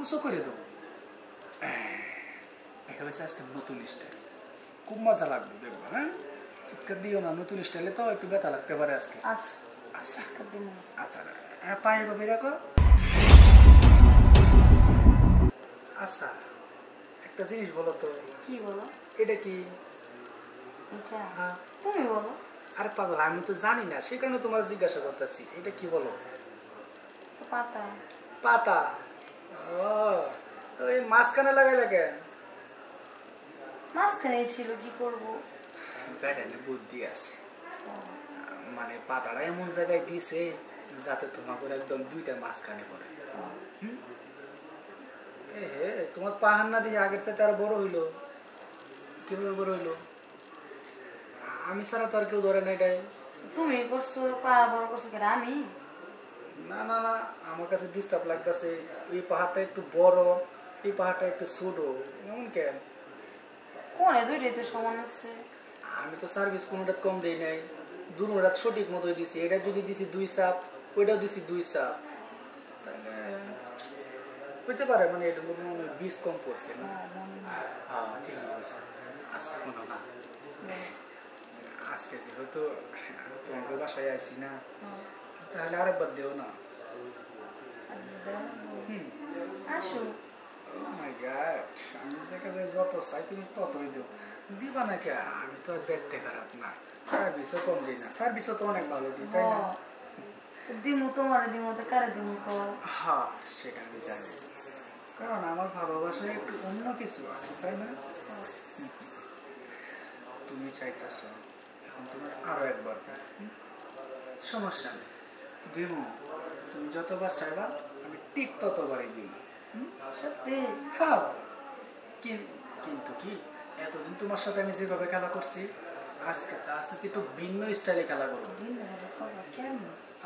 উঁচু করে দাও। এটা হচ্ছে আজকে নতুন স্টাইল, খুব মজা লাগবে দেখবো। হ্যাঁ, চিৎকার দিও না, নতুন স্টাইলে তো একটু ব্যথা লাগতে পারে আজকে। আচ্ছা আচ্ছা দিন। আচ্ছা, হ্যাঁ পায়ে ভাবে রাখো। আচ্ছা, একটা জিনিস বলো তো। কি বলো? এটা কি? এটা হ্যাঁ, তুমি বলো। আরে পাগল, আমি তো জানি না, সেই কারণে তোমার জিজ্ঞাসা করতেছি। এটা কি বলো? তো পাতা। পাতা? ও, তো এই মাঝখানে লাগাইলে কেন? মাঝখানে ছিল, কি করবো? ব্যাটারি বুদ্ধি আছে, মানে পাতাটা এমন জায়গায় দিছে যাতে তোমার একদম দুইটা মাঝখানে পড়ে। হে, তোমার পাহাড় না দিয়ে আগের সাথে আরো বড় হইলো। কিভাবে বড় হইলো? আমি ছাড়া তো আর কেউ ধরে না এটাই। তুমি করছো, পাহাড় বড় করছো কেন? আমি না না না, আমার কাছে ডিস্টার্ব লাগতেছে। ওই পাহাড়টা একটু বড়, এই পাহাড়টা একটু ছোট, এমন কেন? কোনে দুইটাই তো সমান আছে। আমি তো সার্ভিস কোনোটা কম দেই নাই, দুটোটা সঠিক মতোই দিছি। এটা যদি দিছি 2 চাপ, ওইটাও দিছি 2 চাপ, তাহলে হইতে পারে। মানে এটার মধ্যে মনে হয় 20 কম পড়ছে না? হ্যাঁ ঠিক আছে। আচ্ছা কোনো না, আজকে যেহেতু তোমাদের বাসায় আইছি না, তাহলে আরেকবার দেও না। আসো। মাই গড, আমি দেখা যায় যত চাই তুমি ততই দেও। দিবা না কে? আমি তো আর দেখতে খারাপ না, সার্ভিসও কম দিই না, সার্ভিসও তো অনেক ভালো দিই, তাই না? দিমু তোমার, দিমু তো কারে দিমু কও? হ্যাঁ সেটা আমি জানি, কারণ আমার ভালোবাসায় একটু অন্য কিছু আছে, তাই না? তুমি চাইতেছ এখন তোমার আরো একবার দিই, সমস্যা নেই, দিব। তুমি যতবার চাইবা আমি ঠিক ততবারই দিব। সত্যি? হ্যাঁ, কিন্তু কি, এতদিন তোমার সাথে আমি যেভাবে খেলা করছি, আজকে তার সাথে একটু ভিন্ন স্টাইলে খেলা করবো। কেন?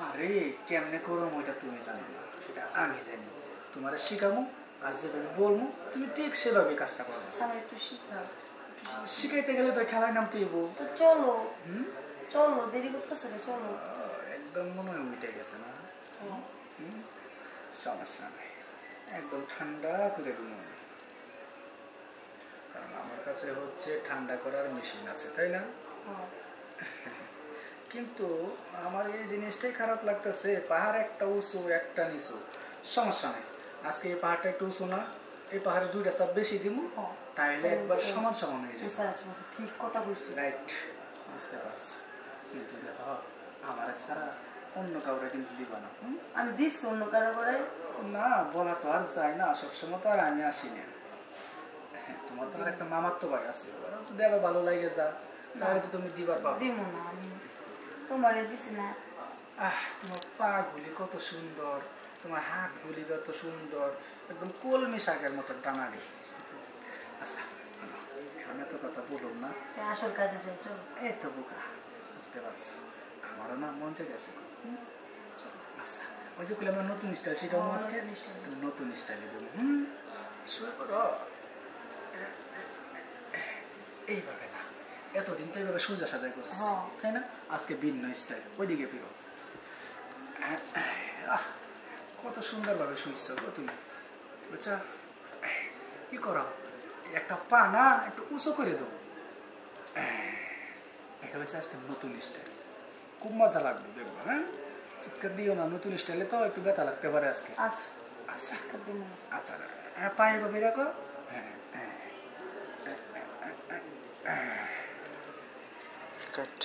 আরে কেমনে করবো ওইটা তুমি জানো না, সেটা আমি জানি। তোমার শিখাবো, আর যেভাবে বলবো তুমি ঠিক সেভাবে কাজটা করবো। একটু শিখাও। শিখাইতে গেলে তো খেলায় নামতে হইবো। তো চলো, চলো, দেরি করতেছে না, চলো। একদম মনে হয় উঠে গেছে না? সমস্যা নেই, একদম ঠান্ডা করে দিন, কারণ আমার কাছে হচ্ছে ঠান্ডা করার মেশিন আছে, তাই না? কিন্তু আমার এই জিনিসটাই খারাপ লাগতেছে, পাহাড় একটা উঁচু একটা নিচু। সমস্যা নেই, আজকে এই পাহাড়টা একটু উঁচু না, এই পাহাড়ে 2টা চাপ বেশি দিব, তাইলে একবার সমান সমান হয়ে যাবে। ঠিক কথা বলছি। রাইট, বুঝতে পারছি। কিন্তু দেখো, আমার ছাড়া অন্য কাউরে কিন্তু দিবা না। আমি দিচ্ছি অন্য কারো করে। না, বলা তো আর যায় না, সবসময় তো আর আমি আসি না। হ্যাঁ, তোমার তো আর একটা মামার তো ভাই আছে, যদি আবার ভালো লাগে যা, তাহলে তো তুমি দিবার পাবো। দিব না, আমি তোমার দিছি না। তোমার পা গুলি কত সুন্দর, তোমার হাত গুলি কত সুন্দর, একদম কলমি শাকের মতো টানাড়ি। আচ্ছা এখন এত কথা বলুন না, আসল কাজে যাই, চলো। এই তো বোকা, বুঝতে পারছো, আমারও না মন চেয়ে গেছে। আচ্ছা, ওই যে বলে আমার নতুন স্টাইল, সেটাও আজকে নতুন স্টাইলে দেবো। শুরু করো এইভাবে না, এতদিন তো এইভাবে সোজা সাজাই করছি, তাই না? আজকে ভিন্ন স্টাইল, ওইদিকে ফিরো। কত সুন্দরভাবে শুইছো গো তুমি, বুঝছো? কি করো, একটা পা না একটু উঁচু করে দাও। এটা হচ্ছে আজকে নতুন স্টাইল, খুব মজা লাগবে দেখবো। হ্যাঁ, চিৎকার দিও না, নতুন স্টাইলে তো একটু ব্যথা লাগতে পারে আজকে। আচ্ছা আচ্ছা দিন। আচ্ছা, হ্যাঁ পায়ে ভাবে রাখো। হ্যাঁ, কাট।